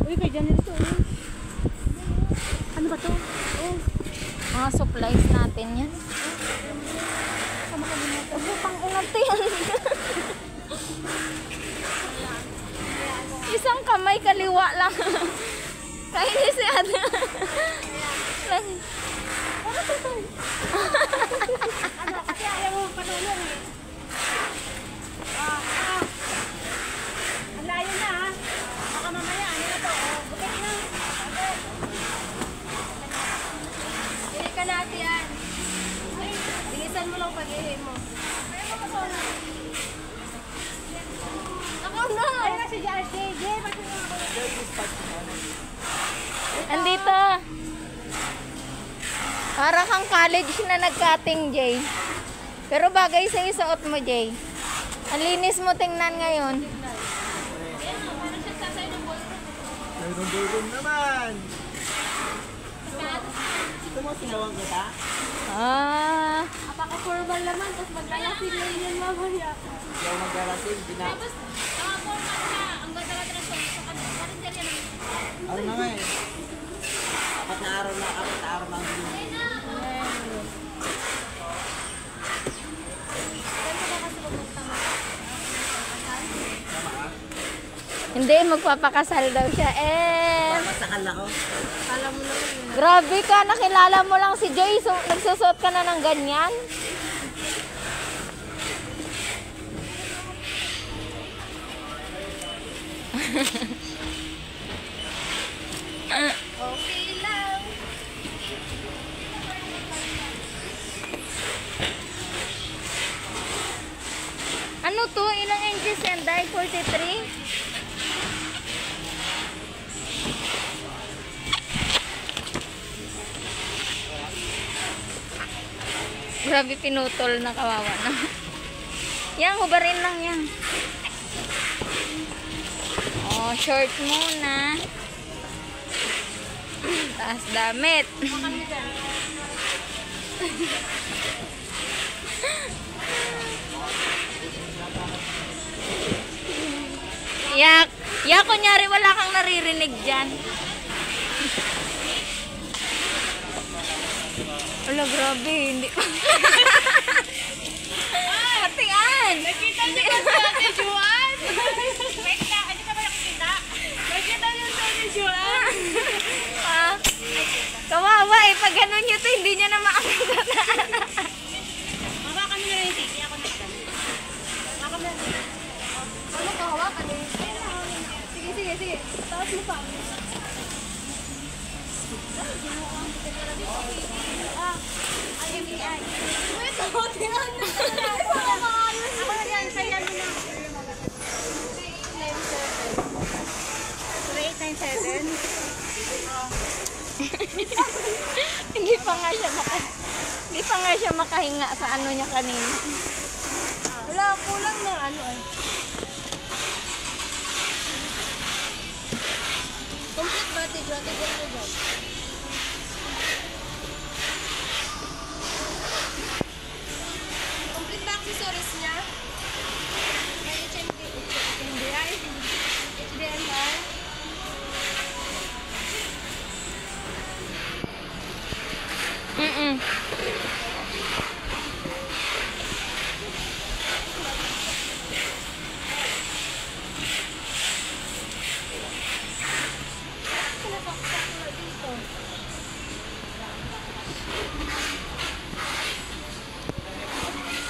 Uy, kay dyan nito. Ano ba to? Oh. Mga supplies natin yan. Sama ka din natin. Pang inate yan. Isang kamay kaliwa lang. Kainis si ate. Ano, kasi ayaw mo panulong eh. Ang layo na ha. Baka mamaya, ano na to? Bukit na. Hindi ka natin yan. Bilisan mo lang pag-ihi mo. Ako na! Ayun na si JJ. Andito. Para kang college na nag-cutting, Jay. Pero bagay sa isuot mo, Jay. Ang linis mo tingnan ngayon. Mayroong ballroom naman. Gusto mo sinawang kita? Ah. Apaka-formal naman, tapos maglalasing na yun yung mamaya. Hindi ako maglalasing. Tapos, formal na. Ang ganda-ganda sa karinderya naman. Ano na nga eh. Apat na araw lang din. Hindi, magpapakasal daw siya. Masakal ako. Alam mo naman yun. Grabe ka, nakilala mo lang si Joy. So, nagsusuot ka na ng ganyan. Okay lang. Ano to? Ilang inches yan? Dahil 43? Grabe, pinutol na, kawawa na. Yan, hubarin lang yan. Oh, short muna. Taas damit. Yak, kunyari wala kang naririnig dyan. Wala, grabe, hindi. Hatian! Nakita niyo ba si Ate Juan? Wait na, hindi ka ba nakikita? Nakita niyo si Ate Juan? Ah, kawawa eh, pag ganun nyo to, hindi nyo na makakita. Hawakan mo na lang yung titi, ako na. Hawakan mo na lang. Ano ka, hawakan eh? Sige. Taas mo pa. Wait, hotihan na. Ako na yan, sayan mo na. 3897. Hindi pa nga siya makahinga sa ano niya kanina. Wala, kulang na ano eh. Complete ba, Tidyo? Tigyan mo dyan. Complete ba accessories niya? May HDMI? HDMI?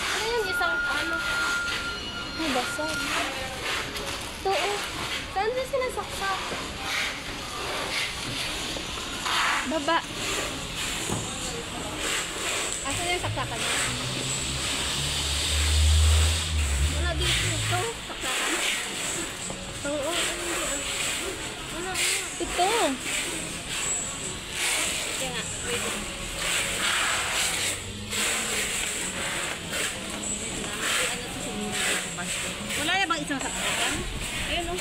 Ano yung isang ano? Ay, basag. Ito, oh. Saan siya sinasaksak? Baba. Asan yung saksakan niya? Wala dito. Ito, saksakan. Oo, hindi ah. Wala. Ito. Kaya nga, wait. Wala na bang isang saksakan? Ayun o.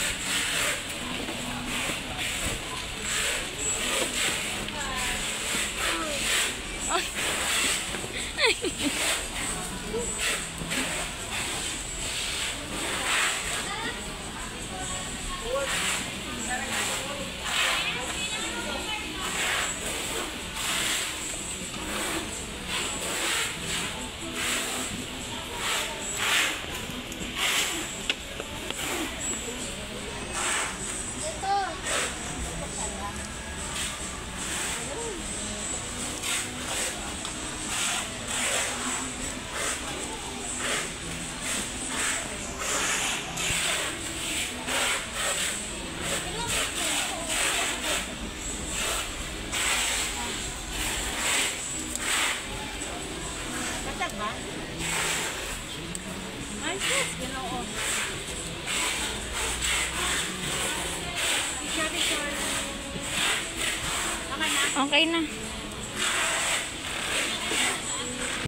Okay na.